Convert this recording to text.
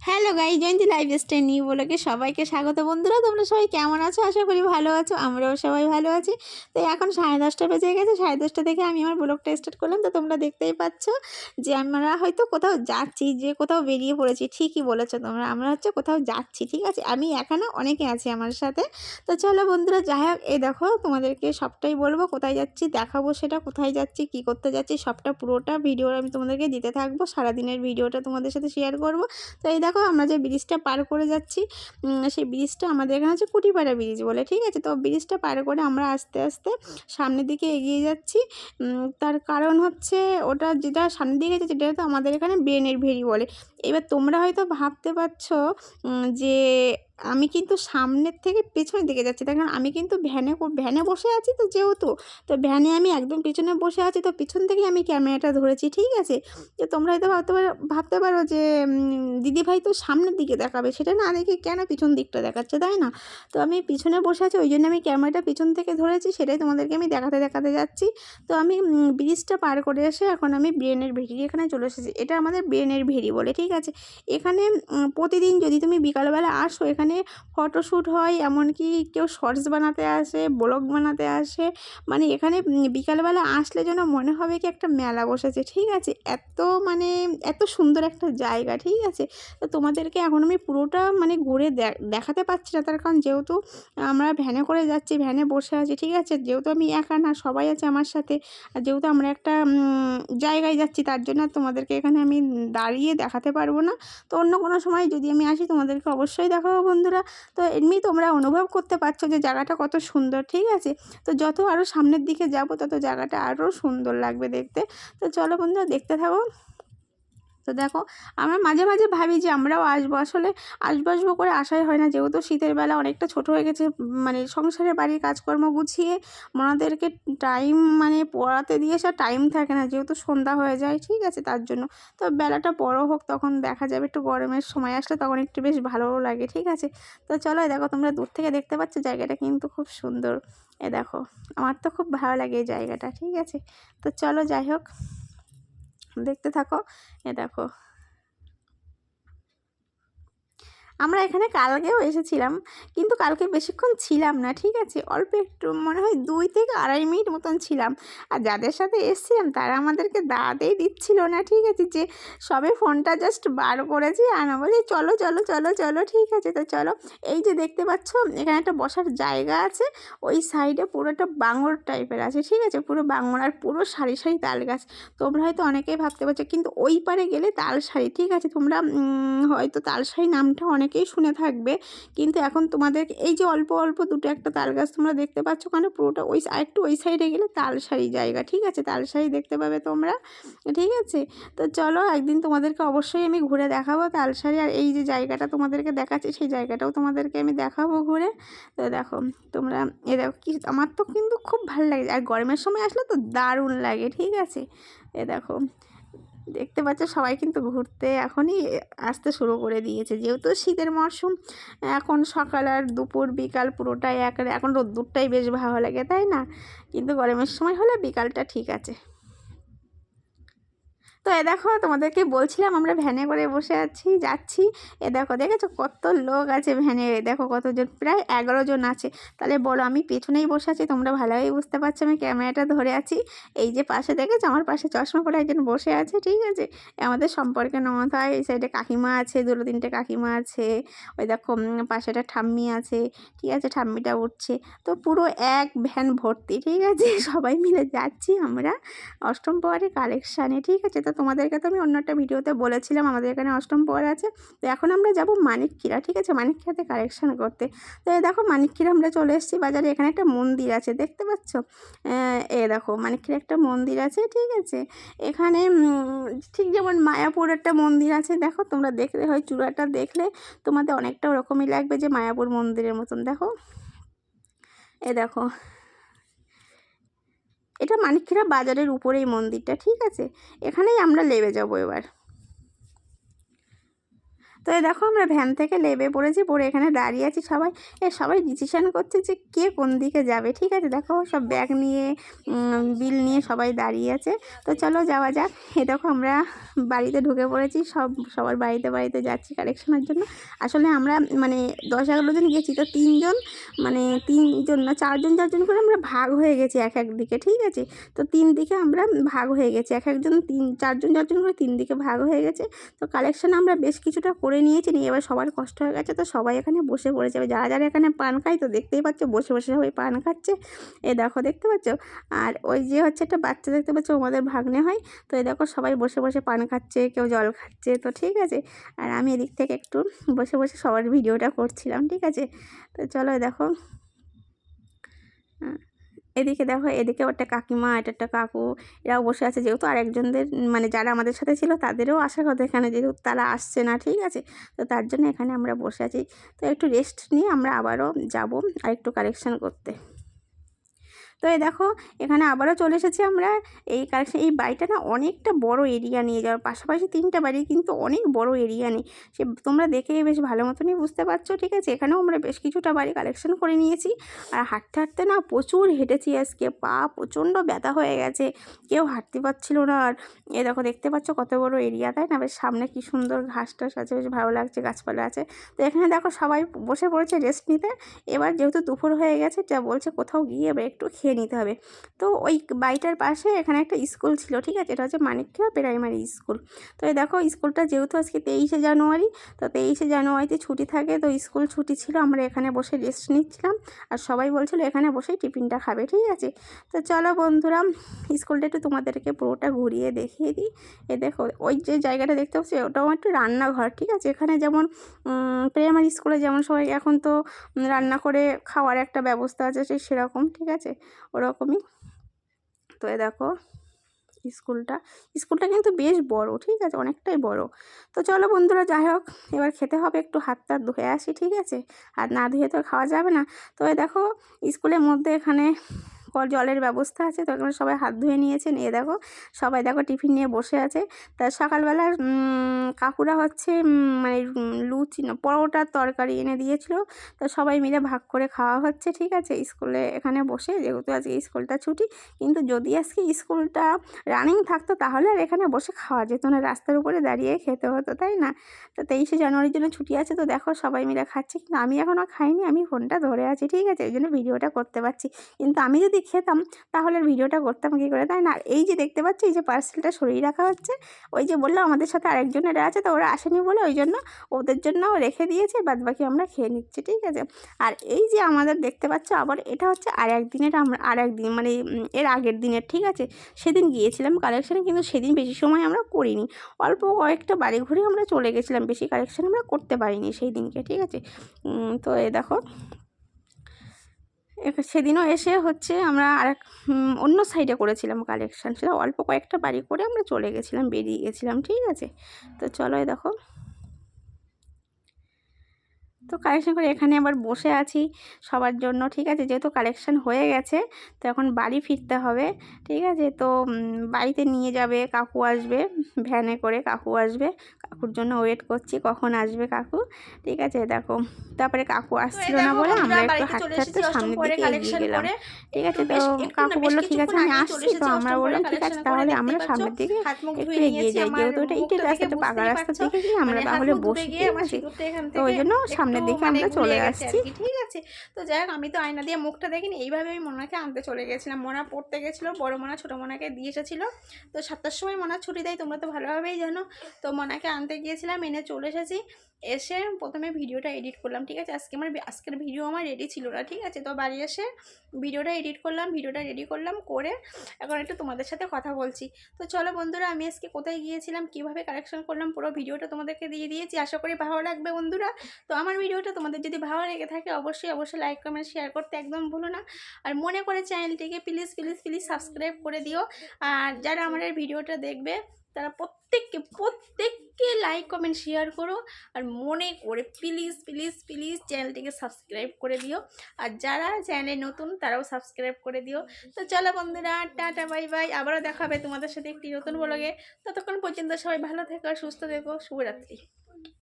Hello guys, জয়ন্তী lifestyle new ব্লগে সবাইকে স্বাগত। বন্ধুরা, তোমরা সবাই কেমন আছো? আশা করি ভালো আছো। আমরাও সবাই ভালো আছি। তো এখন 10:30 বেজে গেছে। 10:30 থেকে আমি আমার ব্লগটা স্টার্ট করলাম। তো তোমরা দেখতেই পাচ্ছ যে আমরা হয়তো কোথাও যাচ্ছি, যে কোথাও বেরিয়ে পড়েছি। ঠিকই বলেছো তোমরা, আমরা হচ্ছে কোথাও যাচ্ছি। ঠিক আছে, আমি একা না, অনেকে আছে আমার সাথে। তো চলো বন্ধুরা, যাই হোক, এই দেখো তোমাদেরকে সবটাই বলবো, কোথায় যাচ্ছি দেখাবো, সেটা কোথায় যাচ্ছি, কি করতে যাচ্ছি, সবটা পুরোটা ভিডিও আমি তোমাদেরকে দিতে থাকবো। সারাদিনের ভিডিওটা তোমাদের সাথে শেয়ার করবো। তো এই দেখো, আমরা যে ব্রিজটা পার করে যাচ্ছি, সেই ব্রিজটা আমাদের এখানে হচ্ছে কুটিপাড়া ব্রিজ বলে। ঠিক আছে, তো ব্রিজটা পার করে আমরা আস্তে আস্তে সামনের দিকে এগিয়ে যাচ্ছি। তার কারণ হচ্ছে ওটা যেটা সামনের দিকে যাচ্ছে, যেটা তো আমাদের এখানে ব্রেনের ভেরি বলে। এবার তোমরা হয়তো ভাবতে পারছো যে আমি কিন্তু সামনের থেকে পেছনের দিকে যাচ্ছি, তার কারণ আমি কিন্তু ভ্যানে বসে আছি। তো যেহেতু তো ভ্যানে আমি একদম পিছনে বসে আছি, তো পিছন থেকেই আমি ক্যামেরাটা ধরেছি। ঠিক আছে, তো তোমরা হয়তো ভাবতে পারো যে দিদিভাই তো সামনের দিকে দেখাবে, সেটা না দেখে কেন পিছন দিকটা দেখাচ্ছে, তাই না? তো আমি পিছনে বসে আছি, ওই জন্য আমি ক্যামেরাটা পিছন থেকে ধরেছি, সেটাই তোমাদেরকে আমি দেখাতে দেখাতে যাচ্ছি। তো আমি ব্রিজটা পার করে এসে এখন আমি ব্রেনের ভেড়ি এখানে চলে এসেছি। এটা আমাদের ব্রেনের ভেড়ি বলে। ঠিক আছে, এখানে প্রতিদিন যদি তুমি বিকালবেলা আসো, এখানে ফটোশ্যুট হয়, এমনকি কেউ শর্টস বানাতে আসে, ব্লগ বানাতে আসে। মানে এখানে বিকালবেলা আসলে যেন মনে হবে কি একটা মেলা বসেছে। ঠিক আছে, মানে এত সুন্দর একটা জায়গা। ঠিক আছে, তো তোমাদেরকে এখন আমি পুরোটা মানে ঘুরে দেখাতে পারছি না, তার কারণ যেহেতু আমরা ভ্যানে করে যাচ্ছি, ভ্যানে বসে আছি। ঠিক আছে, যেহেতু আমি একা না, সবাই আছে আমার সাথে। আর যেহেতু আমরা একটা জায়গায় যাচ্ছি, তার জন্য তোমাদেরকে এখানে আমি দাঁড়িয়ে দেখাতে পারবো না। তো অন্য কোনো সময় যদি আমি আসি, তোমাদেরকে অবশ্যই দেখাবো বন্ধুরা। তো এমনি তোমরা অনুভব করতে পারছো যে জায়গাটা কত সুন্দর। ঠিক আছে, তো যত আরও সামনের দিকে যাব, তত জায়গাটা আরও সুন্দর লাগবে দেখতে। তো চলো বন্ধুরা, দেখতে থাকো। তো দেখো, আমরা মাঝে মাঝে ভাবি যে আমরাও আসবো, আসলে আসবো করে আসাই হয় না, যেহেতু শীতের বেলা অনেকটা ছোট হয়ে গেছে। মানে সংসারে বাড়ির কাজকর্ম গুছিয়ে মনাদেরকে টাইম মানে পড়াতে দিয়ে সে টাইম থাকে না, যেহেতু সন্ধ্যা হয়ে যায়। ঠিক আছে, তার জন্য তো বেলাটা বড় হোক, তখন দেখা যাবে। একটু গরমের সময় আসলে তখন একটু বেশ ভালোও লাগে। ঠিক আছে, তো চলো, দেখো তোমরা দূর থেকে দেখতে পাচ্ছ জায়গাটা কিন্তু খুব সুন্দর। এ দেখো, আমার তো খুব ভালো লাগে এই জায়গাটা। ঠিক আছে, তো চলো, যাই হোক, দেখতে থাকো। এ দেখো, আমরা এখানে কালকেও এসেছিলাম, কিন্তু কালকে বেশিক্ষণ ছিলাম না। ঠিক আছে, অল্প একটু, মনে হয় 2 থেকে 2.5 মিনিট মতন ছিলাম। আর যাদের সাথে এসেছিলাম তারা আমাদেরকে দাঁড়াতেই দিচ্ছিল না। ঠিক আছে, যে সবে ফোনটা জাস্ট বার করেছি, আর না বলি চলো চলো চলো চলো। ঠিক আছে, তো চলো। এই যে দেখতে পাচ্ছ, এখানে একটা বসার জায়গা আছে, ওই সাইডে পুরো একটা বাঙর টাইপের আছে। ঠিক আছে, পুরো বাঙর, আর পুরো সারি সারি তাল গাছ। তোমরা হয়তো অনেকেই ভাবতে পারছো, কিন্তু ওই পারে গেলে তালসারি। ঠিক আছে, তোমরা হয়তো তালসারি নামটা অনেকেই শুনে থাকবে, কিন্তু এখন তোমাদের এই যে অল্প অল্প দুটো একটা তাল গাছ তোমরা দেখতে পাচ্ছ, কারণ পুরোটা ওই একটু ওই সাইডে গেলে তালসারি জায়গা। ঠিক আছে, তালসারি দেখতে পাবে তোমরা। ঠিক আছে, তো চলো, একদিন তোমাদেরকে অবশ্যই আমি ঘুরে দেখাবো তালসারি। আর এই যে জায়গাটা তোমাদেরকে দেখাচ্ছি, সেই জায়গাটাও তোমাদেরকে আমি দেখাবো ঘুরে। তো দেখো তোমরা, এ দেখো কি, আমার তো কিন্তু খুব ভালো লাগে, আর গরমের সময় আসলে তো দারুণ লাগে। ঠিক আছে, এ দেখো, দেখতে পাচ্ছ সবাই কিন্তু ঘুরতে এখনই আসতে শুরু করে দিয়েছে, যেহেতু শীতের মরশুম। এখন সকাল আর দুপুর বিকাল পুরোটাই এখন রোদ্দুরটাই বেশ ভালো লাগে, তাই না? কিন্তু গরমের সময় হলে বিকালটা ঠিক আছে। তো এ দেখো, তোমাদেরকে বলছিলাম আমরা ভ্যানে করে বসে যাচ্ছি। এ দেখো, দেখেছো কত লোক আছে ভ্যানে? এ দেখো কতজন, প্রায় 11 জন আছে। তাহলে বলো, আমি পেছনেই বসে আছি, তোমরা ভালোই বুঝতে পারছো আমি ক্যামেরাটা ধরে আছি। এই যে পাশে দেখেছো, আমার পাশে চশমা পরে একজন বসে আছে। ঠিক আছে, আমাদের সম্পর্কে ননদ হয়। এই সাইডে কাকিমা আছে, 2-3টে কাকিমা আছে। ওই দেখো, পাশে একটা ঠাম্মি আছে। ঠিক আছে, ঠাম্মিটা উঠছে। তো পুরো এক ভ্যান ভর্তি। ঠিক আছে, সবাই মিলে যাচ্ছি আমরা অষ্টম প্রহরের কালেকশানে। ঠিক আছে, তো তোমাদেরকে তো আমি অন্য একটা ভিডিওতে বলেছিলাম আমাদের এখানে অষ্টম প্রহর আছে। তো এখন আমরা যাব মানিকখিরা। ঠিক আছে, মানিকখিরাতে কালেকশান করতে। তো এই দেখো, মানিকখিরা আমরা চলে এসেছি বাজারে। এখানে একটা মন্দির আছে, দেখতে পাচ্ছ? এ দেখো, মানিকখিরা একটা মন্দির আছে। ঠিক আছে, এখানে ঠিক যেমন মায়াপুর একটা মন্দির আছে, দেখো তোমরা দেখলে হয়, চূড়াটা দেখলে তোমাদের অনেকটা ওরকমই লাগবে, যে মায়াপুর মন্দিরের মতন। দেখো, এ দেখো, এটা মানিকখিরা বাজারের উপরেই মন্দিরটা। ঠিক আছে, এখানেই আমরা নেমে যাবো এবার। তো এই দেখো আমরা ভ্যান থেকে নেমে পড়েছি, পড়ে এখানে দাঁড়িয়ে আছি সবাই। সবাই ডিসিশন করছে যে কে কোন দিকে যাবে। ঠিক আছে, দেখো সব ব্যাগ নিয়ে বিল নিয়ে সবাই দাঁড়িয়ে আছে। তো চলো যাওয়া যাক। দেখো আমরা বাড়িতে ঢুকে পড়েছি, সবার বাড়িতে বাড়িতে যাচ্ছি কালেকশনের জন্য। আসলে আমরা মানে 10-11 জন গেছি, তো 3 জন মানে 3 জন না 4জন করে আমরা ভাগ হয়ে গেছি এক এক দিকে। ঠিক আছে, তো 3 দিকে আমরা ভাগ হয়ে গেছি, এক একজন 4জন করে 3 দিকে ভাগ হয়ে গেছে। তো কালেকশন আমরা বেশ কিছুটা করে নিয়েছি, নিয়ে এবার সবার কষ্ট হয়ে গেছে, তো সবাই এখানে বসে পড়েছে। যারা যারা এখানে পান খায় তো দেখতেই পাচ্ছ, বসে বসে সবাই পান খাচ্ছে। দেখো দেখতে পাচ্ছ। আর ওই যে হচ্ছে একটা বাচ্চা দেখতে পাচ্ছ, আমাদের ভাগ্নে হয়। তো দেখো সবাই বসে বসে পান খাচ্ছে, কেউ জল খাচ্ছে। তো ঠিক আছে, আর আমি এদিক থেকে একটু বসে বসে সবার ভিডিওটা করছিলাম। ঠিক আছে, তো চলো দেখো এদিকে দেখো, এদিকে একটা কাকিমা, এটা একটা কাকু, এরাও বসে আছে। যেহেতু আরেকজনদের মানে যারা আমাদের সাথে ছিল তাদেরও আসার কথা এখানে, যেহেতু তারা আসছে না। ঠিক আছে, তো তার জন্য এখানে আমরা বসে আছি। তো একটু রেস্ট নিয়ে আমরা আবারও যাব আর একটু কালেকশন করতে। তো এই দেখো এখানে আবারও চলে এসেছি আমরা। এই বাড়িটা না অনেকটা বড় এরিয়া নিয়ে যাওয়ার, পাশাপাশি 3টা বাড়ি, কিন্তু অনেক বড় এরিয়া নেই। তোমরা দেখে বেশ ভালো মতনই বুঝতে পারছো। ঠিক আছে, এখানেও আমরা বেশ কিছুটা বাড়ি কালেকশন করে নিয়েছি। আর হাঁটতে হাঁটতে না প্রচুর হেঁটেছি আজকে, পা প্রচণ্ড ব্যথা হয়ে গেছে, কেউ হাঁটতে পারছিল না। আর দেখো দেখতে পাচ্ছ কত বড় এরিয়া, তাই না? বেশ সামনে কি সুন্দর ঘাস টাস আছে, বেশ ভালো লাগছে, গাছপালা আছে। তো এখানে দেখো সবাই বসে পড়েছে রেস্ট নিতে। এবার যেহেতু দুপুর হয়ে গেছে, যা বলছে কোথাও গিয়ে এবার একটু খেয়ে নিতে হবে। তো ওই বাড়িটার পাশে এখানে একটা স্কুল ছিল। ঠিক আছে, এটা হচ্ছে মানিকখেড়া প্রাইমারি স্কুল। তো এই দেখো স্কুলটা যেহেতু আজকে 23শে জানুয়ারি, তো 23শে জানুয়ারিতে ছুটি থাকে, তো স্কুল ছুটি ছিল, আমরা এখানে বসে রেস্ট নিচ্ছিলাম। আর সবাই বলছিল এখানে বসেই টিফিনটা খাবে। ঠিক আছে, তো চলো বন্ধুরা স্কুলটা একটু তোমাদেরকে পুরোটা ঘুরিয়ে দেখিয়ে দিই। দেখো ওই যে জায়গাটা দেখতে পাচ্ছি, ওটাও একটু রান্নাঘর। ঠিক আছে, এখানে যেমন প্রাইমারি স্কুলে যেমন সবাই এখন তো রান্না করে খাওয়ার একটা ব্যবস্থা আছে, সেরকম। ঠিক আছে, ওরকমই। তো দেখো স্কুলটা কিন্তু বেশ বড়। ঠিক আছে, অনেকটাই বড়। তো চলো বন্ধুরা, যাই হোক এবার খেতে হবে, একটু হাত টাত ধুয়ে আসি। ঠিক আছে, হাত না ধুয়ে তো খাওয়া যাবে না। তো দেখো স্কুলের মধ্যে এখানে জলের ব্যবস্থা আছে, তো এখানে সবাই হাত ধুয়ে নিয়েছেন। দেখো সবাই দেখো টিফিন নিয়ে বসে আছে। তা সকালবেলা কাকুরা হচ্ছে মানে লুচি না পরোটার তরকারি এনে দিয়েছিল, তো সবাই মিলে ভাগ করে খাওয়া হচ্ছে। ঠিক আছে, স্কুলে এখানে বসে, যেহেতু আজকে স্কুলটা ছুটি, কিন্তু যদি আজকে স্কুলটা রানিং থাকতো তাহলে আর এখানে বসে খাওয়া যেত না, রাস্তার উপরে দাঁড়িয়ে খেতে হতো, তাই না? তো 23শে জানুয়ারির জন্য ছুটি আছে, তো দেখো সবাই মিলে খাচ্ছি, কিন্তু আমি এখনও খাইনি, আমি ফোনটা ধরে আছি। ঠিক আছে, এই জন্য ভিডিওটা করতে পারছি, কিন্তু আমি যদি খেতাম তাহলে ভিডিওটা করতাম কী করে, তাই না? এই যে দেখতে পাচ্ছি, এই যে পার্সেলটা সরিয়ে রাখা হচ্ছে, ওই যে বললাম আমাদের সাথে আরেকজনেরা আছে, তো ওরা আসেনি বলে ওই জন্য ওদের জন্যও রেখে দিয়েছে, বাদ বাকি আমরা খেয়ে নিচ্ছি। ঠিক আছে, আর এই যে আমাদের দেখতে পাচ্ছ আবার এটা হচ্ছে আর একদিন মানে এর আগের দিনের। ঠিক আছে, সেদিন গিয়েছিলাম কালেকশানে, কিন্তু সেদিন বেশি সময় আমরা করিনি, অল্প কয়েকটা বাড়ি ঘুরে আমরা চলে গেছিলাম, বেশি কালেকশান আমরা করতে পারিনি সেই দিনকে। ঠিক আছে, তো দেখো সেদিনও এসে হচ্ছে আমরা অন্য সাইডে করেছিলাম কালেকশান, সেটা অল্প কয়েকটা বাড়ি করে আমরা চলে গেছিলাম, বেরিয়ে গেছিলাম। ঠিক আছে, তো চলো দেখো তো কালেকশান করে এখানে আবার বসে আছি সবার জন্য। ঠিক আছে, যেহেতু কালেকশান হয়ে গেছে, তো এখন বাড়ি ফিরতে হবে। ঠিক আছে, তো বাড়িতে নিয়ে যাবে, কাকু আসবে, ভ্যানে করে কাকু আসবে, কাকুর জন্য ওয়েট করছি কখন আসবে কাকু। ঠিক আছে, দেখো তারপরে কাকু আসছিল না বলে আমরা একটু হাঁটতে হাঁটতে সামনের দিকে এগিয়ে গেলাম। ঠিক আছে, তো কাকু বললো ঠিক আছে আমি আসছি, তো আমরা বললাম ঠিক আছে তাহলে আমরা সামনের দিকে একটু এগিয়ে যাই, যেহেতু এটা ইটের রাস্তাটা পাকা রাস্তা থেকে গিয়ে আমরা তাহলে বসি। ঠিক আছে, তো ওই জন্য সামনের দিকে আমরা চলে আসছি। ঠিক আছে, তো যাই হোক আমি তো আয়না দিয়ে মুখটা দেখিনি, এইভাবে আমি মোনাকে আনতে চলে গেছিলাম। মোনা পড়তে গেছিলো, বড় মোনা ছোটো মোনাকে দিয়ে এসেছিলো। তো 7টার সময় মোনার ছুটি দেয়, তোমরা তো ভালোভাবেই জানো। তো মোনাকে আনতে গিয়েছিলাম, এনে চলে এসেছি। এসে প্রথমে ভিডিওটা এডিট করলাম। ঠিক আছে, আজকের ভিডিও আমার রেডি ছিল না। ঠিক আছে, তো বাড়ি এসে ভিডিওটা রেডি করলাম করে এখন একটু তোমাদের সাথে কথা বলছি। তো চলো বন্ধুরা, আমি আজকে কোথায় গিয়েছিলাম, কিভাবে কালেকশন করলাম, পুরো ভিডিওটা তোমাদেরকে দিয়ে দিয়েছি, আশা করি ভালো লাগবে বন্ধুরা। তো আমার ভিডিওটা তোমাদের যদি ভালো লেগে থাকে অবশ্যই লাইক কমেন্ট শেয়ার করতে একদম ভুলো না। আর মনে করে চ্যানেলটিকে প্লিজ প্লিজ প্লিজ সাবস্ক্রাইব করে দিও। আর যারা আমাদের ভিডিওটা দেখবে তারা প্রত্যেককে লাইক কমেন্ট শেয়ার করো। আর মনে করে প্লিজ প্লিজ প্লিজ চ্যানেলটিকে সাবস্ক্রাইব করে দিও। আর যারা চ্যানেলে নতুন তারাও সাবস্ক্রাইব করে দিও। তো চলো বন্ধুরা, টাটা বাই বাই, আবারও দেখা হবে তোমাদের সাথে একটি নতুন ব্লগে। ততক্ষণ পর্যন্ত সবাই ভালো থেকো, সুস্থ থেকো, শুভরাত্রি।